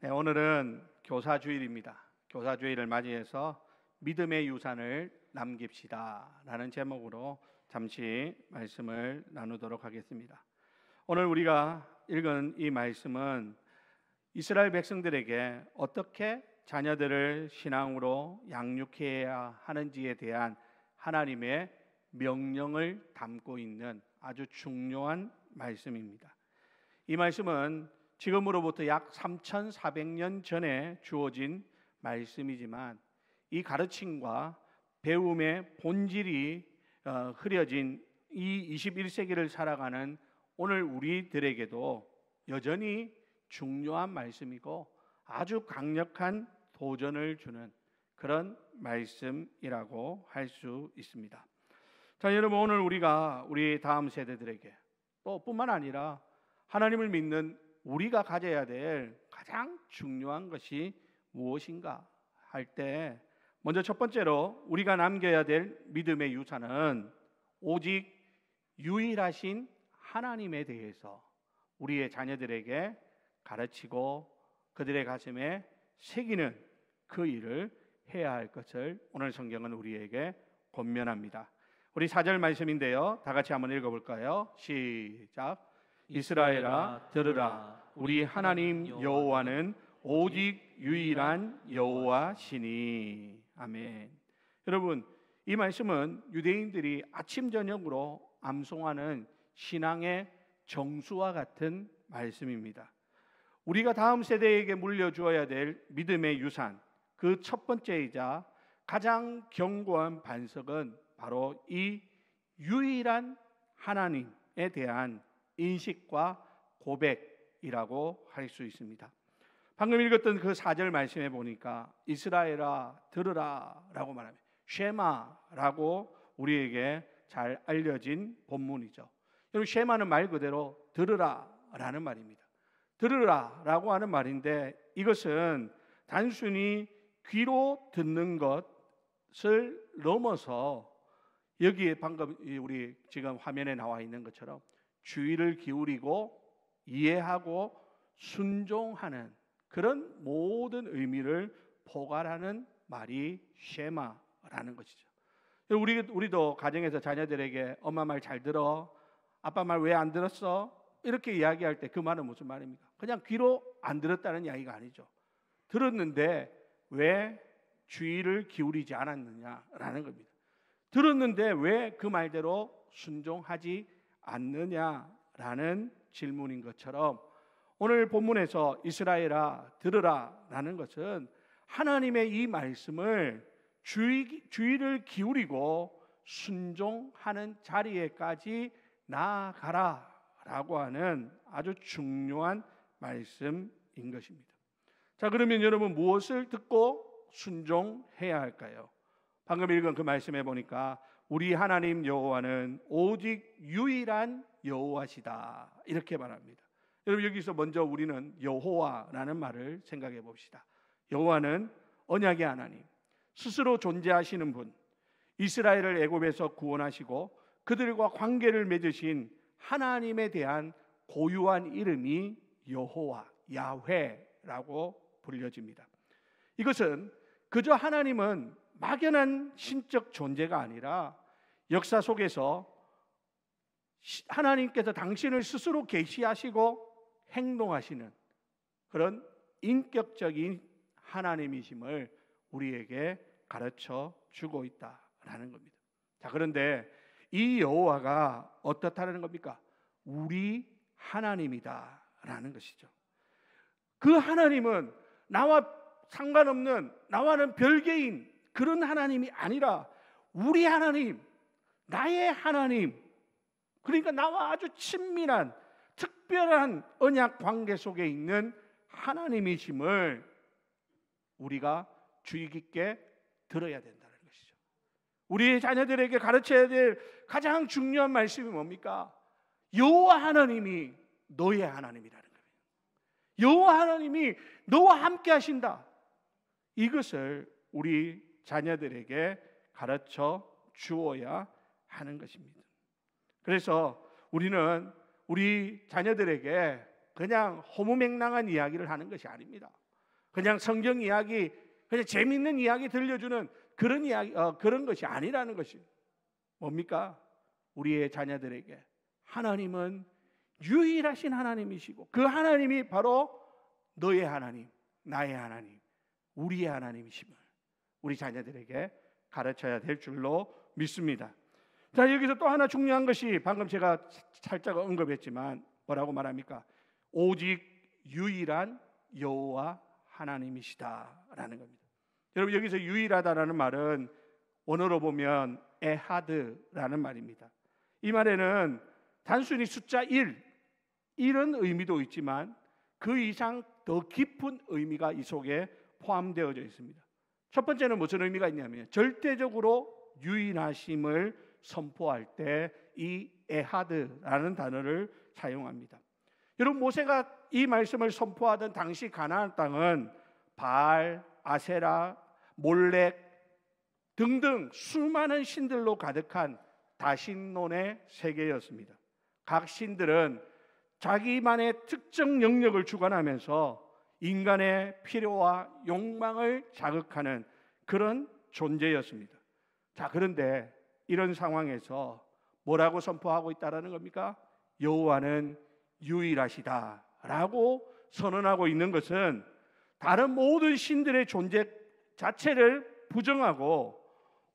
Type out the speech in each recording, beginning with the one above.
네, 오늘은 교사주일입니다. 교사주일을 맞이해서 믿음의 유산을 남깁시다 라는 제목으로 잠시 말씀을 나누도록 하겠습니다. 오늘 우리가 읽은 이 말씀은 이스라엘 백성들에게 어떻게 자녀들을 신앙으로 양육해야 하는지에 대한 하나님의 명령을 담고 있는 아주 중요한 말씀입니다. 이 말씀은 지금으로부터 약 3,400년 전에 주어진 말씀이지만 이 가르침과 배움의 본질이 흐려진 이 21세기를 살아가는 오늘 우리들에게도 여전히 중요한 말씀이고 아주 강력한 도전을 주는 그런 말씀이라고 할 수 있습니다. 자, 여러분, 오늘 우리가 우리 다음 세대들에게 또 뿐만 아니라 하나님을 믿는 우리가 가져야 될 가장 중요한 것이 무엇인가 할 때 먼저 첫 번째로 우리가 남겨야 될 믿음의 유산은 오직 유일하신 하나님에 대해서 우리의 자녀들에게 가르치고 그들의 가슴에 새기는 그 일을 해야 할 것을 오늘 성경은 우리에게 권면합니다. 우리 4절 말씀인데요, 다 같이 한번 읽어볼까요? 시작. 이스라엘아 들으라, 우리 하나님 여호와는 오직 유일한 여호와시니. 아멘. 여러분, 이 말씀은 유대인들이 아침 저녁으로 암송하는 신앙의 정수와 같은 말씀입니다. 우리가 다음 세대에게 물려주어야 될 믿음의 유산, 그 첫 번째이자 가장 견고한 반석은 바로 이 유일한 하나님에 대한 인식과 고백이라고 할 수 있습니다. 방금 읽었던 그 4절 말씀에 보니까 이스라엘아 들으라 라고 말합니다. 쉐마라고 우리에게 잘 알려진 본문이죠. 여러분, 쉐마는 말 그대로 들으라 라는 말입니다. 들으라 라고 하는 말인데 이것은 단순히 귀로 듣는 것을 넘어서 여기에 방금 우리 지금 화면에 나와 있는 것처럼 주의를 기울이고 이해하고 순종하는 그런 모든 의미를 포괄하는 말이 쉐마라는 것이죠. 우리도 가정에서 자녀들에게 엄마 말 잘 들어, 아빠 말 왜 안 들었어? 이렇게 이야기할 때 그 말은 무슨 말입니까? 그냥 귀로 안 들었다는 이야기가 아니죠. 들었는데 왜 주의를 기울이지 않았느냐라는 겁니다. 들었는데 왜 그 말대로 순종하지 않느냐라는 질문인 것처럼 오늘 본문에서 이스라엘아 들으라 라는 것은 하나님의 이 말씀을 주의를 기울이고 순종하는 자리에까지 나아가라 라고 하는 아주 중요한 말씀인 것입니다. 자, 그러면 여러분 무엇을 듣고 순종해야 할까요? 방금 읽은 그 말씀해 보니까 우리 하나님 여호와는 오직 유일한 여호와시다 이렇게 말합니다. 여러분, 여기서 먼저 우리는 여호와라는 말을 생각해 봅시다. 여호와는 언약의 하나님, 스스로 존재하시는 분, 이스라엘을 애굽에서 구원하시고 그들과 관계를 맺으신 하나님에 대한 고유한 이름이 여호와, 야훼라고 불려집니다. 이것은 그저 하나님은 막연한 신적 존재가 아니라 역사 속에서 하나님께서 당신을 스스로 계시하시고 행동하시는 그런 인격적인 하나님이심을 우리에게 가르쳐 주고 있다라는 겁니다. 자, 그런데 이 여호와가 어떻다는 겁니까? 우리 하나님이다라는 것이죠. 그 하나님은 나와 상관없는, 나와는 별개인 그런 하나님이 아니라 우리 하나님, 나의 하나님, 그러니까 나와 아주 친밀한 특별한 언약 관계 속에 있는 하나님이심을 우리가 주의 깊게 들어야 된다는 것이죠. 우리의 자녀들에게 가르쳐야 될 가장 중요한 말씀이 뭡니까? 여호와 하나님이 너의 하나님이라는 거예요. 여호와 하나님이 너와 함께 하신다. 이것을 우리 자녀들에게 가르쳐 주어야 하는 것입니다. 그래서 우리는 우리 자녀들에게 그냥 허무맹랑한 이야기를 하는 것이 아닙니다. 그냥 성경 이야기, 그냥 재밌는 이야기 들려주는 그런 이야기, 그런 것이 아니라는 것이 뭡니까? 우리의 자녀들에게 하나님은 유일하신 하나님이시고 그 하나님이 바로 너의 하나님, 나의 하나님, 우리의 하나님이심을 우리 자녀들에게 가르쳐야 될 줄로 믿습니다. 자, 여기서 또 하나 중요한 것이 방금 제가 살짝 언급했지만 뭐라고 말합니까? 오직 유일한 여호와 하나님이시다라는 겁니다. 여러분, 여기서 유일하다라는 말은 원어로 보면 에하드라는 말입니다. 이 말에는 단순히 숫자 1은 의미도 있지만 그 이상 더 깊은 의미가 이 속에 포함되어져 있습니다. 첫 번째는 무슨 의미가 있냐면 절대적으로 유일하심을 선포할 때 이 에하드라는 단어를 사용합니다. 여러분, 모세가 이 말씀을 선포하던 당시 가나안 땅은 바알, 아세라, 몰렉 등등 수많은 신들로 가득한 다신론의 세계였습니다. 각 신들은 자기만의 특정 영역을 주관하면서 인간의 필요와 욕망을 자극하는 그런 존재였습니다. 자, 그런데 이런 상황에서 뭐라고 선포하고 있다라는 겁니까? 여호와는 유일하시다라고 선언하고 있는 것은 다른 모든 신들의 존재 자체를 부정하고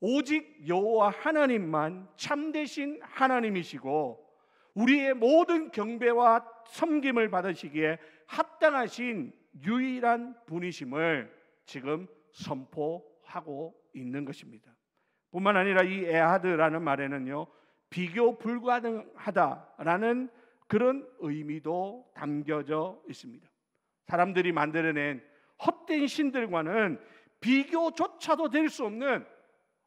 오직 여호와 하나님만 참되신 하나님이시고 우리의 모든 경배와 섬김을 받으시기에 합당하신 유일한 분이심을 지금 선포하고 있는 것입니다. 뿐만 아니라 이 에하드라는 말에는요, 비교 불가능하다라는 그런 의미도 담겨져 있습니다. 사람들이 만들어낸 헛된 신들과는 비교조차도 될 수 없는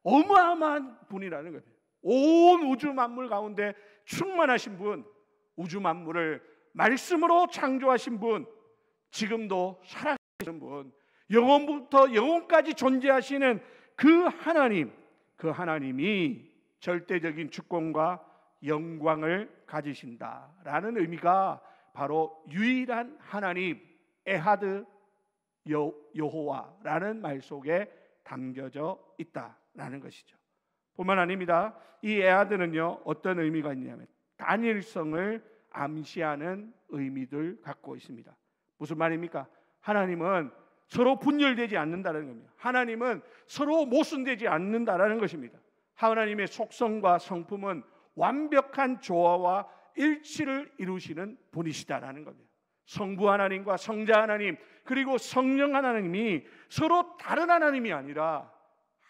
어마어마한 분이라는 거예요. 온 우주 만물 가운데 충만하신 분, 우주 만물을 말씀으로 창조하신 분, 지금도 살아계시는 분, 영원부터 영원까지 존재하시는 그 하나님, 그 하나님이 절대적인 주권과 영광을 가지신다라는 의미가 바로 유일한 하나님, 에하드 여호와라는 말 속에 담겨져 있다라는 것이죠. 뿐만 아닙니다. 이 에하드는요, 어떤 의미가 있냐면 단일성을 암시하는 의미들 갖고 있습니다. 무슨 말입니까? 하나님은 서로 분열되지 않는다는 겁니다. 하나님은 서로 모순되지 않는다라는 것입니다. 하나님의 속성과 성품은 완벽한 조화와 일치를 이루시는 분이시다라는 겁니다. 성부 하나님과 성자 하나님 그리고 성령 하나님이 서로 다른 하나님이 아니라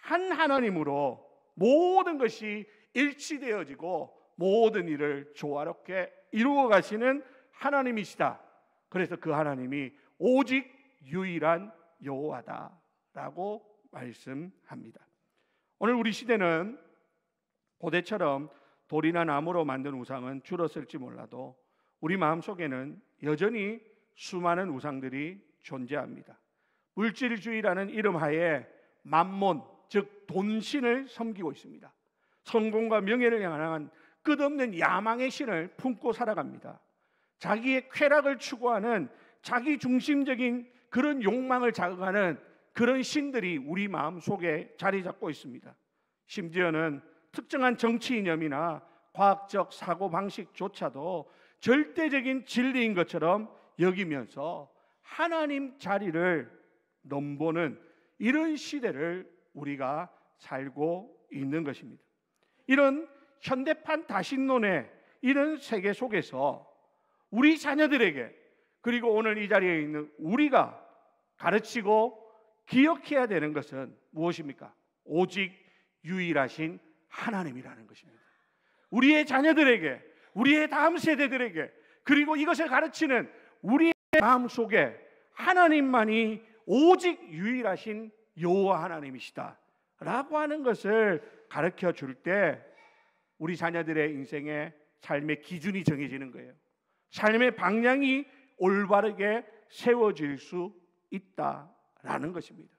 한 하나님으로 모든 것이 일치되어지고 모든 일을 조화롭게 이루어 가시는 하나님이시다. 그래서 그 하나님이 오직 유일한 여호와다라고 말씀합니다. 오늘 우리 시대는 고대처럼 돌이나 나무로 만든 우상은 줄었을지 몰라도 우리 마음속에는 여전히 수많은 우상들이 존재합니다. 물질주의라는 이름 하에 만몬, 즉 돈신을 섬기고 있습니다. 성공과 명예를 향한 끝없는 야망의 신을 품고 살아갑니다. 자기의 쾌락을 추구하는 자기 중심적인 그런 욕망을 자극하는 그런 신들이 우리 마음속에 자리 잡고 있습니다. 심지어는 특정한 정치 이념이나 과학적 사고방식조차도 절대적인 진리인 것처럼 여기면서 하나님 자리를 넘보는 이런 시대를 우리가 살고 있는 것입니다. 이런 현대판 다신론의 이런 세계 속에서 우리 자녀들에게 그리고 오늘 이 자리에 있는 우리가 가르치고 기억해야 되는 것은 무엇입니까? 오직 유일하신 하나님이라는 것입니다. 우리의 자녀들에게, 우리의 다음 세대들에게 그리고 이것을 가르치는 우리의 마음속에 하나님만이 오직 유일하신 여호와 하나님이시다 라고 하는 것을 가르쳐 줄 때 우리 자녀들의 인생의 삶의 기준이 정해지는 거예요. 삶의 방향이 올바르게 세워질 수 있다라는 것입니다.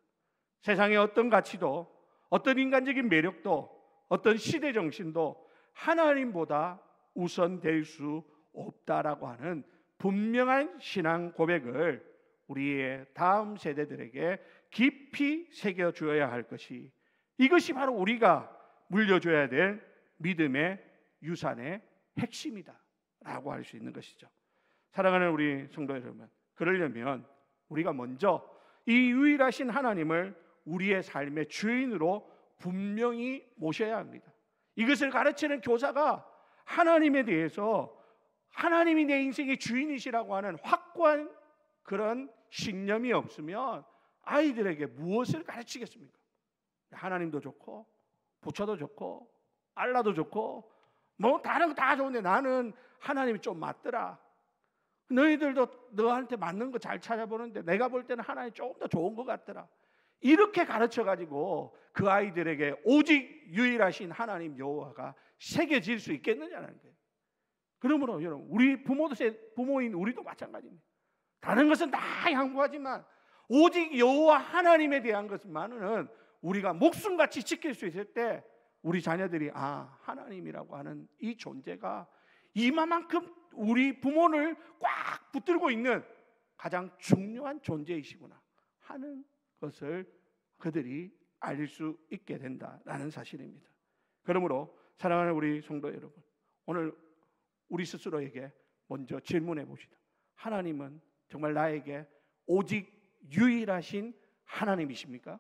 세상의 어떤 가치도 어떤 인간적인 매력도 어떤 시대 정신도 하나님보다 우선될 수 없다라고 하는 분명한 신앙 고백을 우리의 다음 세대들에게 깊이 새겨 주어야 할 것이, 이것이 바로 우리가 물려줘야 될 믿음의 유산의 핵심이다 라고 할 수 있는 것이죠. 사랑하는 우리 성도 여러분, 그러려면 우리가 먼저 이 유일하신 하나님을 우리의 삶의 주인으로 분명히 모셔야 합니다. 이것을 가르치는 교사가 하나님에 대해서 하나님이 내 인생의 주인이시라고 하는 확고한 그런 신념이 없으면 아이들에게 무엇을 가르치겠습니까? 하나님도 좋고 부처도 좋고 알라도 좋고 뭐 다른 거 다 좋은데 나는 하나님이 좀 맞더라. 너희들도 너한테 맞는 거 잘 찾아보는데 내가 볼 때는 하나님이 조금 더 좋은 것 같더라. 이렇게 가르쳐가지고 그 아이들에게 오직 유일하신 하나님 여호와가 새겨질 수 있겠느냐는 거예요. 그러므로 여러분, 우리 부모인 우리도 마찬가지입니다. 다른 것은 다 양보하지만 오직 여호와 하나님에 대한 것만은 우리가 목숨같이 지킬 수 있을 때 우리 자녀들이 하나님이라고 하는 이 존재가 이만큼 우리 부모를 꽉 붙들고 있는 가장 중요한 존재이시구나 하는 것을 그들이 알 수 있게 된다라는 사실입니다. 그러므로 사랑하는 우리 성도 여러분, 오늘 우리 스스로에게 먼저 질문해 봅시다. 하나님은 정말 나에게 오직 유일하신 하나님이십니까?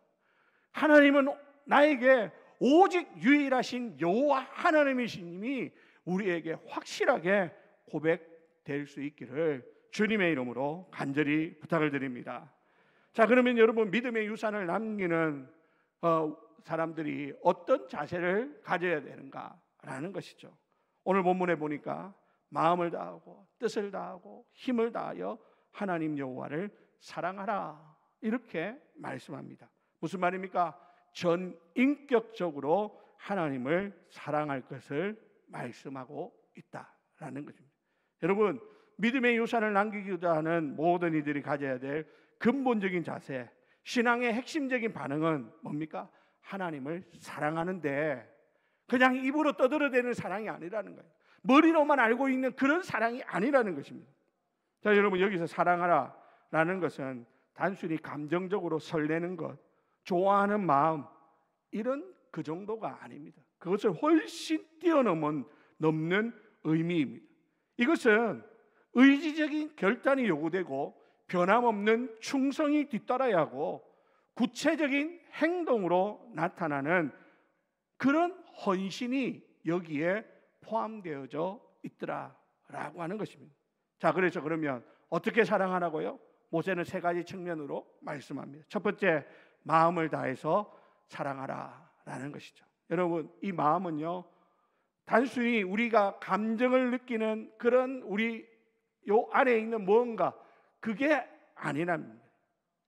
하나님은 나에게 오직 유일하신 여호와 하나님이시님이 우리에게 확실하게 고백될 수 있기를 주님의 이름으로 간절히 부탁을 드립니다. 자, 그러면 여러분, 믿음의 유산을 남기는 사람들이 어떤 자세를 가져야 되는가라는 것이죠. 오늘 본문에 보니까 마음을 다하고 뜻을 다하고 힘을 다하여 하나님 여호와를 사랑하라 이렇게 말씀합니다. 무슨 말입니까? 전인격적으로 하나님을 사랑할 것을 말씀하고 있다라는 것입니다. 여러분, 믿음의 유산을 남기고자 하는 모든 이들이 가져야 될 근본적인 자세, 신앙의 핵심적인 반응은 뭡니까? 하나님을 사랑하는데 그냥 입으로 떠들어대는 사랑이 아니라는 거예요. 머리로만 알고 있는 그런 사랑이 아니라는 것입니다. 자, 여러분, 여기서 사랑하라 라는 것은 단순히 감정적으로 설레는 것, 좋아하는 마음, 이런 그 정도가 아닙니다. 그것을 훨씬 넘는 의미입니다. 이것은 의지적인 결단이 요구되고 변함없는 충성이 뒤따라야 하고 구체적인 행동으로 나타나는 그런 헌신이 여기에 포함되어져 있더라라고 하는 것입니다. 자, 그래서 그러면 어떻게 사랑하라고요? 모세는 세 가지 측면으로 말씀합니다. 첫 번째, 마음을 다해서 사랑하라라는 것이죠. 여러분, 이 마음은요, 단순히 우리가 감정을 느끼는 그런 우리 요 안에 있는 무언가, 그게 아니랍니다.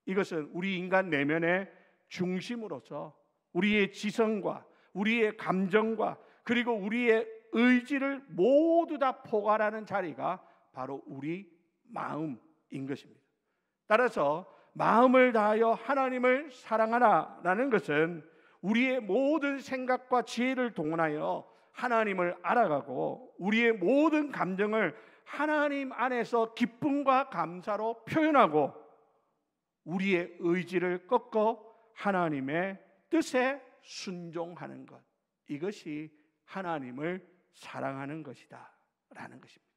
이것은 우리 인간 내면의 중심으로서 우리의 지성과 우리의 감정과 그리고 우리의 의지를 모두 다 포괄하는 자리가 바로 우리 마음인 것입니다. 따라서 마음을 다하여 하나님을 사랑하라라는 것은 우리의 모든 생각과 지혜를 동원하여 하나님을 알아가고 우리의 모든 감정을 하나님 안에서 기쁨과 감사로 표현하고 우리의 의지를 꺾어 하나님의 뜻에 순종하는 것, 이것이 하나님을 사랑하는 것이다 라는 것입니다.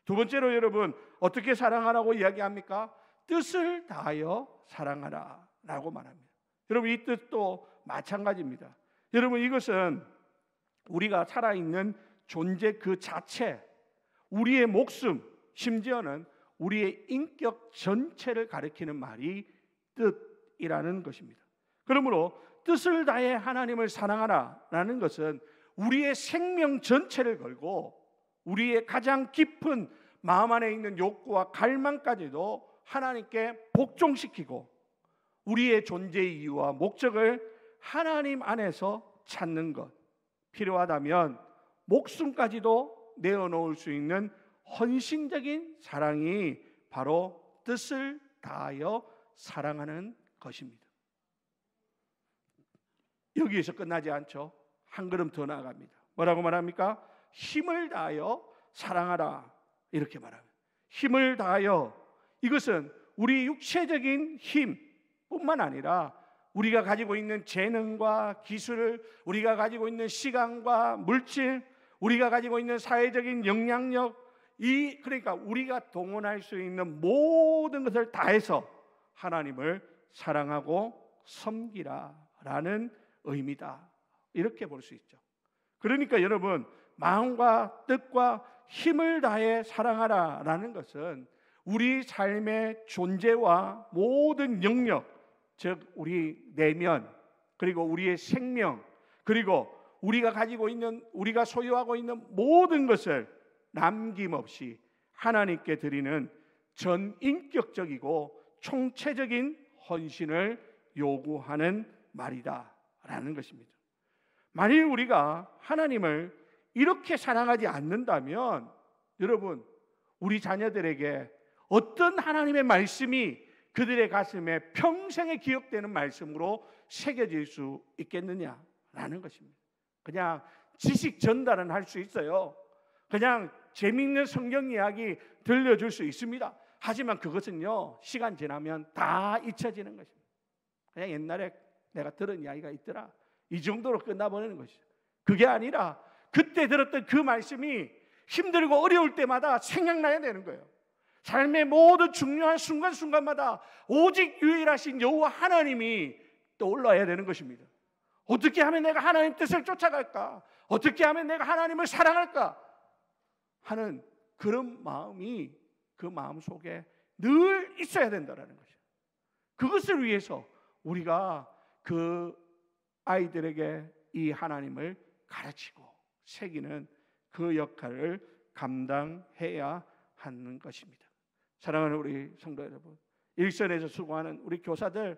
두 번째로 여러분, 어떻게 사랑하라고 이야기합니까? 뜻을 다하여 사랑하라 라고 말합니다. 여러분, 이 뜻도 마찬가지입니다. 여러분, 이것은 우리가 살아있는 존재 그 자체, 우리의 목숨, 심지어는 우리의 인격 전체를 가리키는 말이 뜻이라는 것입니다. 그러므로 뜻을 다해 하나님을 사랑하라라는 것은 우리의 생명 전체를 걸고 우리의 가장 깊은 마음 안에 있는 욕구와 갈망까지도 하나님께 복종시키고 우리의 존재의 이유와 목적을 하나님 안에서 찾는 것, 필요하다면 목숨까지도 내어놓을 수 있는 헌신적인 사랑이 바로 뜻을 다하여 사랑하는 것입니다. 여기에서 끝나지 않죠. 한 걸음 더 나아갑니다. 뭐라고 말합니까? 힘을 다하여 사랑하라 이렇게 말합니다. 힘을 다하여, 이것은 우리 육체적인 힘뿐만 아니라 우리가 가지고 있는 재능과 기술, 우리가 가지고 있는 시간과 물질, 우리가 가지고 있는 사회적인 영향력, 그러니까 우리가 동원할 수 있는 모든 것을 다해서 하나님을 사랑하고 섬기라라는 의미다. 이렇게 볼 수 있죠. 그러니까 여러분, 마음과 뜻과 힘을 다해 사랑하라라는 것은 우리 삶의 존재와 모든 영역, 즉 우리 내면, 그리고 우리의 생명, 그리고 우리가 소유하고 있는 모든 것을 남김없이 하나님께 드리는 전인격적이고 총체적인 헌신을 요구하는 말이다라는 것입니다. 만일 우리가 하나님을 이렇게 사랑하지 않는다면 여러분, 우리 자녀들에게 어떤 하나님의 말씀이 그들의 가슴에 평생에 기억되는 말씀으로 새겨질 수 있겠느냐라는 것입니다. 그냥 지식 전달은 할 수 있어요. 그냥 재미있는 성경 이야기 들려줄 수 있습니다. 하지만 그것은요, 시간 지나면 다 잊혀지는 것입니다. 그냥 옛날에 내가 들은 이야기가 있더라, 이 정도로 끝나버리는 것이죠. 그게 아니라 그때 들었던 그 말씀이 힘들고 어려울 때마다 생각나야 되는 거예요. 삶의 모든 중요한 순간순간마다 오직 유일하신 여호와 하나님이 떠올라야 되는 것입니다. 어떻게 하면 내가 하나님 뜻을 쫓아갈까? 어떻게 하면 내가 하나님을 사랑할까? 하는 그런 마음이 그 마음 속에 늘 있어야 된다는 것이죠. 그것을 위해서 우리가 그 아이들에게 이 하나님을 가르치고 새기는 그 역할을 감당해야 하는 것입니다. 사랑하는 우리 성도 여러분, 일선에서 수고하는 우리 교사들,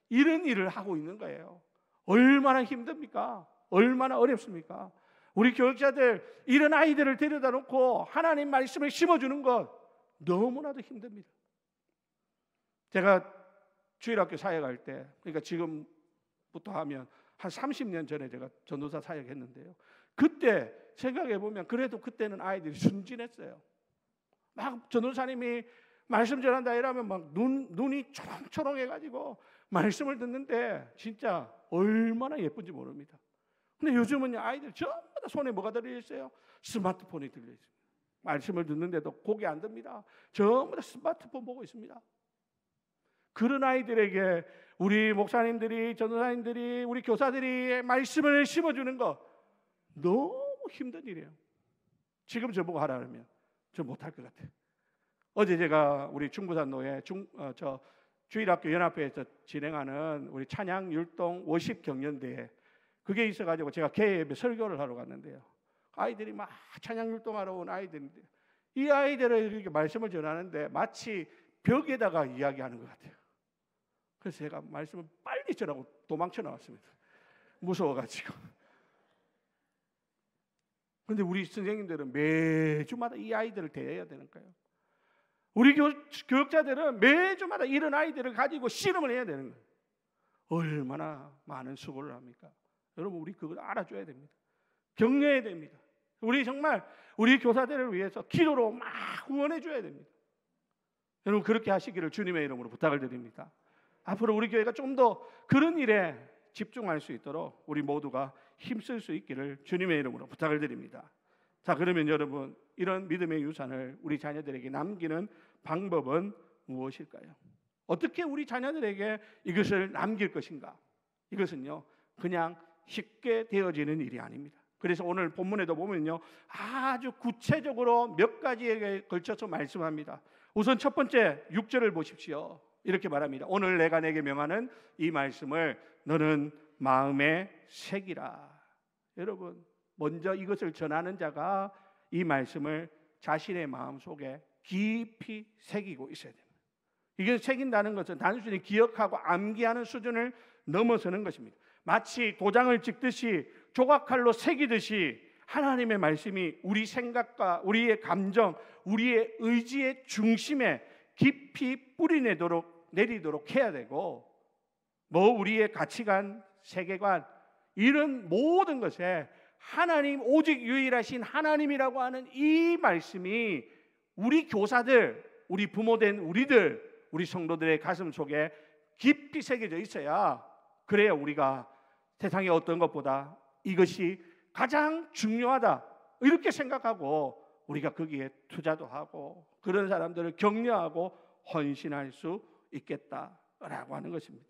이런 일을 하고 있는 거예요. 얼마나 힘듭니까? 얼마나 어렵습니까? 우리 교육자들, 이런 아이들을 데려다 놓고 하나님 말씀을 심어주는 것 너무나도 힘듭니다. 제가 주일학교 사역할 때, 그러니까 지금부터 하면 한 30년 전에 제가 전도사 사역했는데요, 그때 생각해 보면 그래도 그때는 아이들이 순진했어요. 막 전도사님이 말씀 전한다 이러면 막 눈이 초롱초롱해가지고 말씀을 듣는데 진짜 얼마나 예쁜지 모릅니다. 근데 요즘은 아이들 전부 다 손에 뭐가 들려있어요? 스마트폰이 들려있습니다. 말씀을 듣는데도 고개 안 듭니다. 전부 다 스마트폰 보고 있습니다. 그런 아이들에게 우리 목사님들이, 전도사님들이, 우리 교사들이 말씀을 심어주는 거 너무 힘든 일이에요. 지금 저보고 하라 그러면 저 못할 것 같아요. 어제 제가 우리 중부산로에 주일학교 연합회에서 진행하는 우리 찬양 율동 워십 경연대회, 그게 있어가지고 제가 개회에 설교를 하러 갔는데요, 아이들이 막 찬양 율동하러 온 아이들인데 이 아이들을 이렇게 말씀을 전하는데 마치 벽에다가 이야기하는 것 같아요. 그래서 제가 말씀을 빨리 전하고 도망쳐 나왔습니다. 무서워가지고. 그런데 우리 선생님들은 매주마다 이 아이들을 대해야 되는 거예요. 우리 교육자들은 매주마다 이런 아이들을 가지고 씨름을 해야 되는 거예요. 얼마나 많은 수고를 합니까? 여러분, 우리 그걸 알아줘야 됩니다. 격려해야 됩니다. 우리 정말 우리 교사들을 위해서 기도로 막 후원해 줘야 됩니다. 여러분, 그렇게 하시기를 주님의 이름으로 부탁을 드립니다. 앞으로 우리 교회가 좀 더 그런 일에 집중할 수 있도록 우리 모두가 힘쓸 수 있기를 주님의 이름으로 부탁을 드립니다. 자, 그러면 여러분, 이런 믿음의 유산을 우리 자녀들에게 남기는 방법은 무엇일까요? 어떻게 우리 자녀들에게 이것을 남길 것인가? 이것은요, 그냥 쉽게 되어지는 일이 아닙니다. 그래서 오늘 본문에도 보면요, 아주 구체적으로 몇 가지에 걸쳐서 말씀합니다. 우선 첫 번째 6절을 보십시오. 이렇게 말합니다. 오늘 내가 내게 명하는 이 말씀을 너는 마음에 새기라. 여러분, 먼저 이것을 전하는 자가 이 말씀을 자신의 마음속에 깊이 새기고 있어야 됩니다. 이게 새긴다는 것은 단순히 기억하고 암기하는 수준을 넘어서는 것입니다. 마치 도장을 찍듯이 조각칼로 새기듯이 하나님의 말씀이 우리 생각과 우리의 감정, 우리의 의지의 중심에 깊이 내리도록 해야 되고, 우리의 가치관, 세계관, 이런 모든 것에 하나님, 오직 유일하신 하나님이라고 하는 이 말씀이 우리 교사들, 우리 부모된 우리들, 우리 성도들의 가슴 속에 깊이 새겨져 있어야, 그래야 우리가 세상의 어떤 것보다 이것이 가장 중요하다 이렇게 생각하고 우리가 거기에 투자도 하고 그런 사람들을 격려하고 헌신할 수 있겠다라고 하는 것입니다.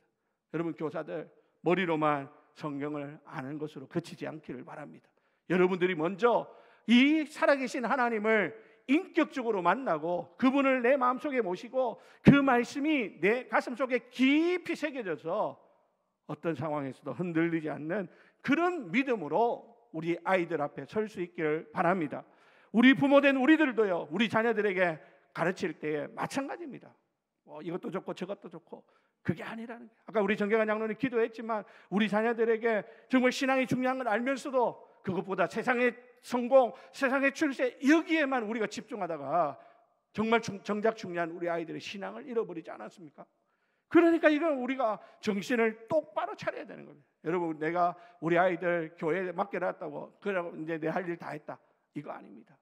여러분, 교사들 머리로만 성경을 아는 것으로 그치지 않기를 바랍니다. 여러분들이 먼저 이 살아계신 하나님을 인격적으로 만나고 그분을 내 마음속에 모시고 그 말씀이 내 가슴속에 깊이 새겨져서 어떤 상황에서도 흔들리지 않는 그런 믿음으로 우리 아이들 앞에 설 수 있기를 바랍니다. 우리 부모된 우리들도요, 우리 자녀들에게 가르칠 때에 마찬가지입니다. 이것도 좋고 저것도 좋고 그게 아니라는 거예요. 아까 우리 정경환 장로님 기도했지만 우리 자녀들에게 정말 신앙이 중요한 걸 알면서도 그것보다 세상의 성공, 세상의 출세 여기에만 우리가 집중하다가 정말 정작 중요한 우리 아이들의 신앙을 잃어버리지 않았습니까? 그러니까 이건 우리가 정신을 똑바로 차려야 되는 겁니다. 여러분, 내가 우리 아이들 교회에 맡겨놨다고 그러고 이제 내 할 일 다 했다, 이거 아닙니다.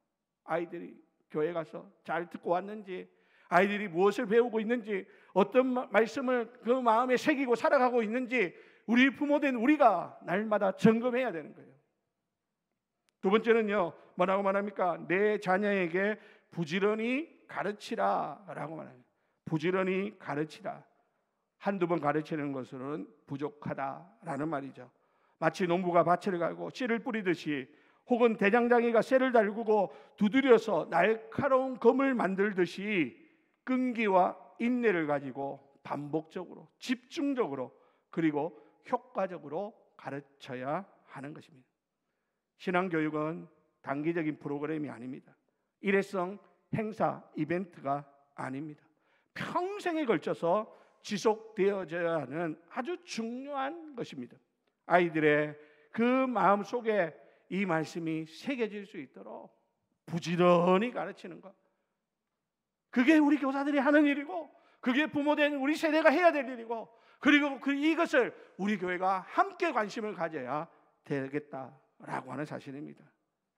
아이들이 교회 가서 잘 듣고 왔는지, 아이들이 무엇을 배우고 있는지, 어떤 말씀을 그 마음에 새기고 살아가고 있는지 우리 부모된 우리가 날마다 점검해야 되는 거예요. 두 번째는요, 뭐라고 말합니까? 내 자녀에게 부지런히 가르치라 라고 말합니다. 부지런히 가르치라. 한두 번 가르치는 것으로는 부족하다라는 말이죠. 마치 농부가 밭을 갈고 씨를 뿌리듯이, 혹은 대장장이가 쇠를 달구고 두드려서 날카로운 검을 만들듯이 끈기와 인내를 가지고 반복적으로, 집중적으로, 그리고 효과적으로 가르쳐야 하는 것입니다. 신앙교육은 단기적인 프로그램이 아닙니다. 일회성 행사, 이벤트가 아닙니다. 평생에 걸쳐서 지속되어져야 하는 아주 중요한 것입니다. 아이들의 그 마음 속에 이 말씀이 새겨질 수 있도록 부지런히 가르치는 것, 그게 우리 교사들이 하는 일이고, 그게 부모된 우리 세대가 해야 될 일이고, 그리고 이것을 우리 교회가 함께 관심을 가져야 되겠다라고 하는 사실입니다.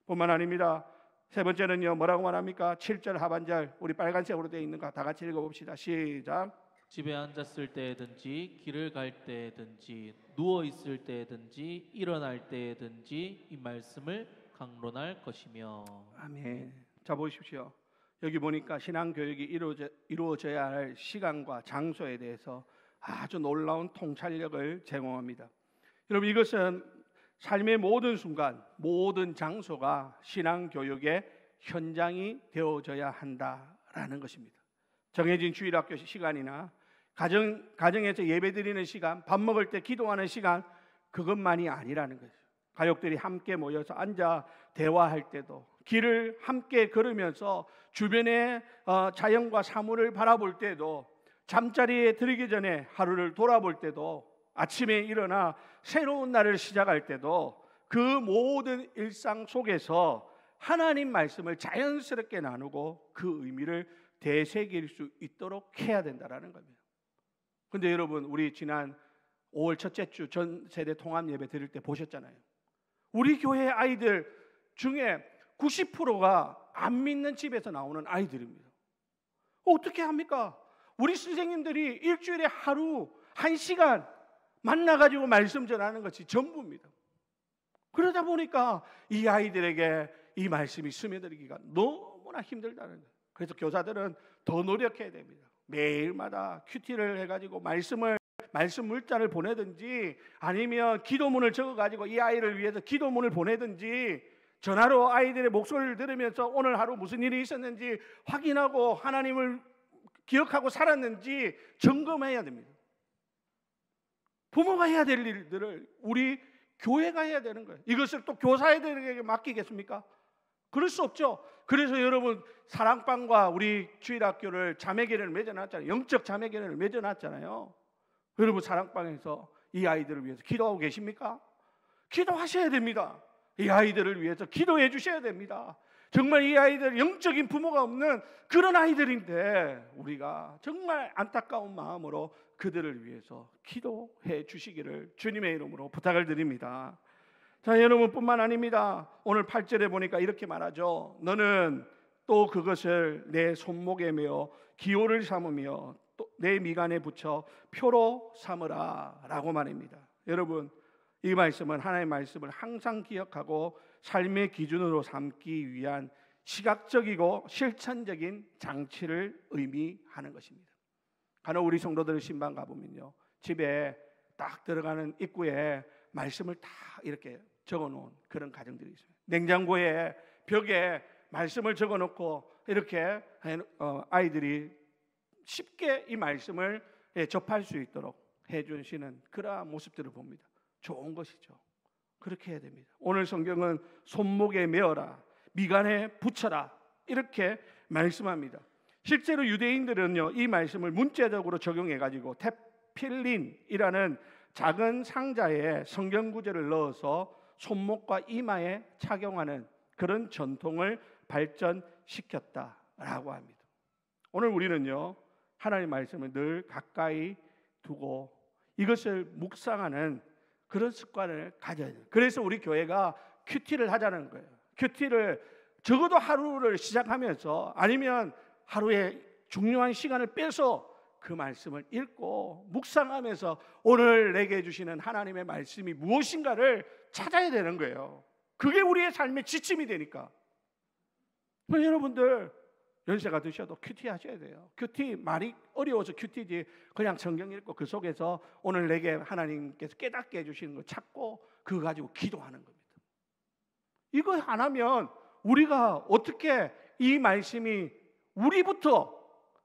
뿐만 아닙니다. 세 번째는요, 뭐라고 말합니까? 7절 하반절, 우리 빨간색으로 되어 있는 거 다 같이 읽어봅시다. 시작. 집에 앉았을 때든지 길을 갈 때든지 누워 있을 때든지 일어날 때든지 이 말씀을 강론할 것이며. 아멘. 자, 보십시오. 여기 보니까 신앙교육이 이루어져야 할 시간과 장소에 대해서 아주 놀라운 통찰력을 제공합니다. 여러분, 이것은 삶의 모든 순간, 모든 장소가 신앙교육의 현장이 되어져야 한다라는 것입니다. 정해진 주일학교 시간이나 가정에서 예배드리는 시간, 밥 먹을 때 기도하는 시간, 그것만이 아니라는 거죠. 가족들이 함께 모여서 앉아 대화할 때도, 길을 함께 걸으면서 주변의 자연과 사물을 바라볼 때도, 잠자리에 들기 전에 하루를 돌아볼 때도, 아침에 일어나 새로운 날을 시작할 때도, 그 모든 일상 속에서 하나님 말씀을 자연스럽게 나누고 그 의미를 되새길 수 있도록 해야 된다는 겁니다. 근데 여러분, 우리 지난 5월 첫째 주 전 세대 통합 예배 드릴 때 보셨잖아요. 우리 교회 아이들 중에 90%가 안 믿는 집에서 나오는 아이들입니다. 어떻게 합니까? 우리 선생님들이 일주일에 하루 1시간 만나가지고 말씀 전하는 것이 전부입니다. 그러다 보니까 이 아이들에게 이 말씀이 스며들기가 너무나 힘들다는 거예요. 그래서 교사들은 더 노력해야 됩니다. 매일마다 큐티를 해가지고 말씀 물자를 보내든지, 아니면 기도문을 적어가지고 이 아이를 위해서 기도문을 보내든지, 전화로 아이들의 목소리를 들으면서 오늘 하루 무슨 일이 있었는지 확인하고 하나님을 기억하고 살았는지 점검해야 됩니다. 부모가 해야 될 일들을 우리 교회가 해야 되는 거예요. 이것을 또 교사들에게 맡기겠습니까? 그럴 수 없죠. 그래서 여러분, 사랑방과 우리 주일학교를 자매계를 맺어놨잖아요. 영적 자매계를 맺어놨잖아요. 여러분, 사랑방에서 이 아이들을 위해서 기도하고 계십니까? 기도하셔야 됩니다. 이 아이들을 위해서 기도해 주셔야 됩니다. 정말 이 아이들 영적인 부모가 없는 그런 아이들인데 우리가 정말 안타까운 마음으로 그들을 위해서 기도해 주시기를 주님의 이름으로 부탁을 드립니다. 자, 여러분뿐만 아닙니다. 오늘 8절에 보니까 이렇게 말하죠. 너는 또 그것을 내 손목에 메어 기호를 삼으며 또 내 미간에 붙여 표로 삼으라 라고 말입니다. 여러분, 이 말씀은 하나님의 말씀을 항상 기억하고 삶의 기준으로 삼기 위한 시각적이고 실천적인 장치를 의미하는 것입니다. 간혹 우리 성도들 신방 가보면요, 집에 딱 들어가는 입구에 말씀을 다 이렇게 적어놓은 그런 가정들이 있어요. 냉장고에 벽에 말씀을 적어놓고 이렇게 아이들이 쉽게 이 말씀을 접할 수 있도록 해주시는 그러한 모습들을 봅니다. 좋은 것이죠. 그렇게 해야 됩니다. 오늘 성경은 손목에 메어라, 미간에 붙여라 이렇게 말씀합니다. 실제로 유대인들은요, 이 말씀을 문자적으로 적용해가지고 테필린이라는 작은 상자에 성경 구절을 넣어서 손목과 이마에 착용하는 그런 전통을 발전시켰다라고 합니다. 오늘 우리는요, 하나님의 말씀을 늘 가까이 두고 이것을 묵상하는 그런 습관을 가져야 돼요. 그래서 우리 교회가 큐티를 하자는 거예요. 큐티를 적어도 하루를 시작하면서 아니면 하루에 중요한 시간을 빼서 그 말씀을 읽고 묵상하면서 오늘 내게 주시는 하나님의 말씀이 무엇인가를 찾아야 되는 거예요. 그게 우리의 삶의 지침이 되니까. 여러분들 연세가 드셔도 큐티 하셔야 돼요. 큐티 말이 어려워서 큐티지, 그냥 성경 읽고 그 속에서 오늘 내게 하나님께서 깨닫게 해주시는 거 찾고 그거 가지고 기도하는 겁니다. 이거 안 하면 우리가 어떻게 이 말씀이 우리부터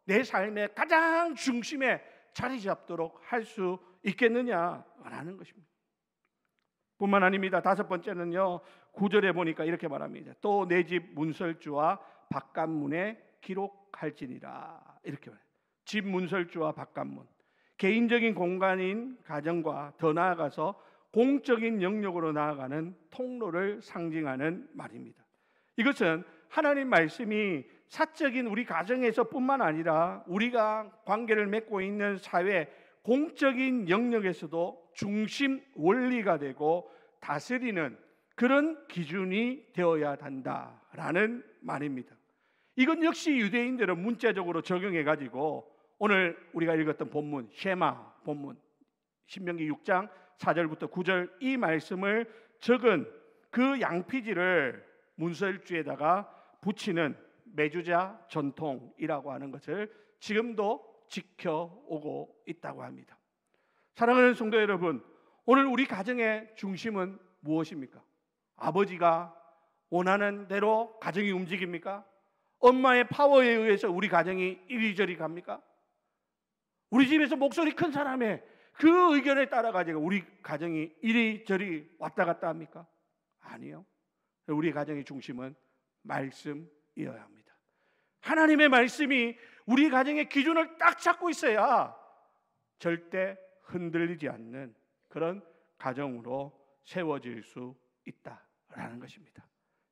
내 삶의 가장 중심에 자리 잡도록 할 수 있겠느냐라는 것입니다. 뿐만 아닙니다. 다섯 번째는요, 9절에 보니까 이렇게 말합니다. 또 내 집 문설주와 바깥문에 기록할지니라 이렇게 말해요. 집 문설주와 바깥문, 개인적인 공간인 가정과 더 나아가서 공적인 영역으로 나아가는 통로를 상징하는 말입니다. 이것은 하나님 말씀이 사적인 우리 가정에서 뿐만 아니라 우리가 관계를 맺고 있는 사회 공적인 영역에서도 중심 원리가 되고 다스리는 그런 기준이 되어야 한다라는 말입니다. 이건 역시 유대인들은 문자적으로 적용해 가지고 오늘 우리가 읽었던 본문 쉐마 본문 신명기 6장 4절부터 9절 이 말씀을 적은 그 양피지를 문설주에다가 붙이는 매주자 전통이라고 하는 것을 지금도 지켜오고 있다고 합니다. 사랑하는 성도 여러분, 오늘 우리 가정의 중심은 무엇입니까? 아버지가 원하는 대로 가정이 움직입니까? 엄마의 파워에 의해서 우리 가정이 이리저리 갑니까? 우리 집에서 목소리 큰 사람의 그 의견에 따라 가지고 우리 가정이 이리저리 왔다 갔다 합니까? 아니요. 우리 가정의 중심은 말씀이어야 합니다. 하나님의 말씀이 우리 가정의 기준을 딱 잡고 있어야 절대 흔들리지 않는 그런 가정으로 세워질 수 있다라는 것입니다.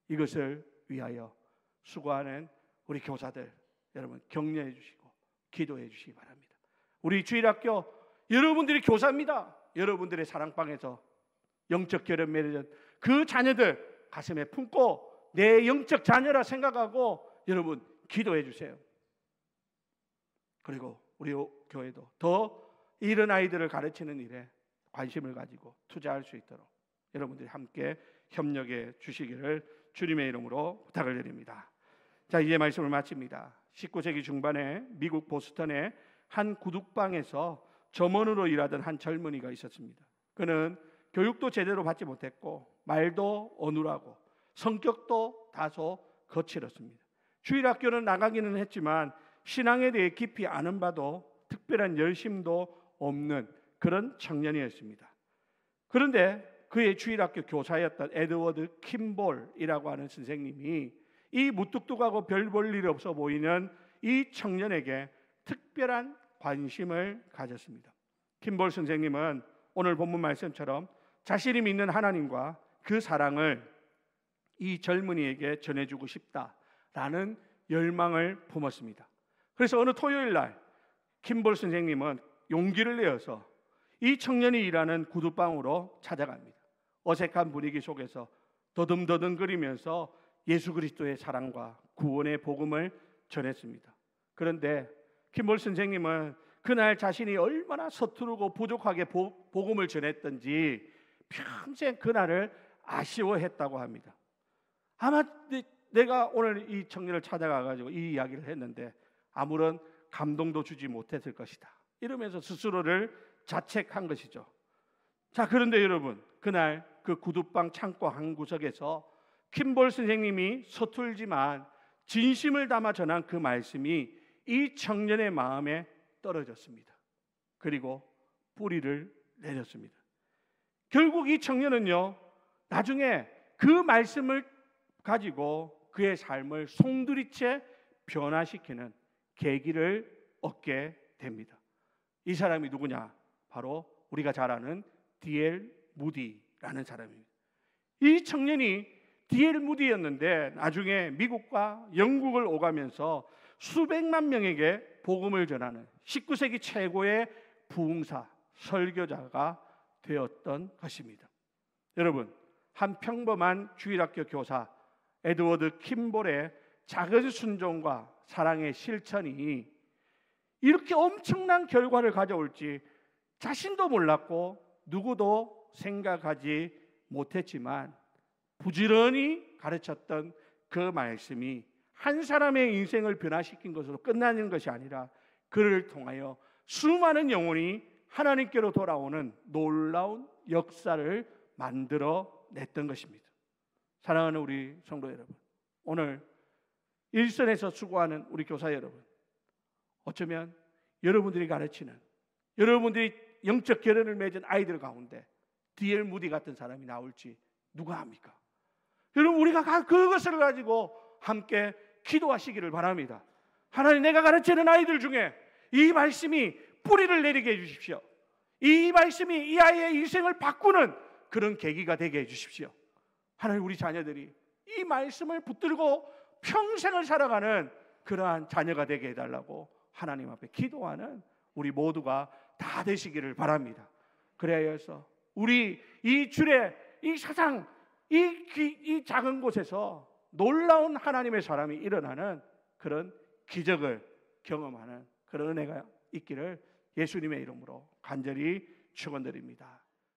이것을 위하여 수고하는 우리 교사들 여러분 격려해 주시고 기도해 주시기 바랍니다. 우리 주일학교 여러분들이 교사입니다. 여러분들의 사랑방에서 영적 결연 맺은 그 자녀들 가슴에 품고 내 영적 자녀라 생각하고 여러분 기도해 주세요. 그리고 우리 교회도 더 이런 아이들을 가르치는 일에 관심을 가지고 투자할 수 있도록 여러분들이 함께 협력해 주시기를 주님의 이름으로 부탁을 드립니다. 자, 이제 말씀을 마칩니다. 19세기 중반에 미국 보스턴의 한 구둑방에서 점원으로 일하던 한 젊은이가 있었습니다. 그는 교육도 제대로 받지 못했고 말도 어눌하고 성격도 다소 거칠었습니다. 주일학교는 나가기는 했지만 신앙에 대해 깊이 아는 바도 특별한 열심도 없는 그런 청년이었습니다. 그런데 그의 주일학교 교사였던 에드워드 킴볼이라고 하는 선생님이 이 무뚝뚝하고 별 볼 일 없어 보이는 이 청년에게 특별한 관심을 가졌습니다. 킴볼 선생님은 오늘 본문 말씀처럼 자신이 믿는 하나님과 그 사랑을 이 젊은이에게 전해주고 싶다라는 열망을 품었습니다. 그래서 어느 토요일 날 킴볼 선생님은 용기를 내어서 이 청년이 일하는 구두방으로 찾아갑니다. 어색한 분위기 속에서 더듬더듬거리면서 예수 그리스도의 사랑과 구원의 복음을 전했습니다. 그런데 킴볼 선생님은 그날 자신이 얼마나 서투르고 부족하게 복음을 전했던지 평생 그날을 아쉬워했다고 합니다. 아마 내가 오늘 이 청년을 찾아가가지고 이 이야기를 했는데 아무런 감동도 주지 못했을 것이다, 이러면서 스스로를 자책한 것이죠. 자, 그런데 여러분, 그날 그 구두방 창고 한 구석에서 킴볼 선생님이 서툴지만 진심을 담아 전한 그 말씀이 이 청년의 마음에 떨어졌습니다. 그리고 뿌리를 내렸습니다. 결국 이 청년은요, 나중에 그 말씀을 가지고 그의 삶을 송두리째 변화시키는 계기를 얻게 됩니다. 이 사람이 누구냐? 바로 우리가 잘 아는 D.L. 무디라는 사람입니다. 이 청년이 D.L. 무디였는데 나중에 미국과 영국을 오가면서 수백만 명에게 복음을 전하는 19세기 최고의 부흥사, 설교자가 되었던 것입니다. 여러분, 한 평범한 주일학교 교사 에드워드 킴볼의 작은 순종과 사랑의 실천이 이렇게 엄청난 결과를 가져올지 자신도 몰랐고 누구도 생각하지 못했지만, 부지런히 가르쳤던 그 말씀이 한 사람의 인생을 변화시킨 것으로 끝나는 것이 아니라 그를 통하여 수많은 영혼이 하나님께로 돌아오는 놀라운 역사를 만들어 냈던 것입니다. 사랑하는 우리 성도 여러분, 오늘 일선에서 수고하는 우리 교사 여러분, 어쩌면 여러분들이 가르치는, 여러분들이 영적 결연을 맺은 아이들 가운데 D.L. 무디 같은 사람이 나올지 누가 압니까? 여러분, 우리가 그것을 가지고 함께 기도하시기를 바랍니다. 하나님, 내가 가르치는 아이들 중에 이 말씀이 뿌리를 내리게 해주십시오. 이 말씀이 이 아이의 인생을 바꾸는 그런 계기가 되게 해주십시오. 하나님, 우리 자녀들이 이 말씀을 붙들고 평생을 살아가는 그러한 자녀가 되게 해달라고 하나님 앞에 기도하는 우리 모두가 다 되시기를 바랍니다. 그래야 해서 우리 이 줄에 이 사상, 이 작은 곳에서 놀라운 하나님의 사람이 일어나는 그런 기적을 경험하는 그런 은혜가 있기를 예수님의 이름으로 간절히 축원드립니다.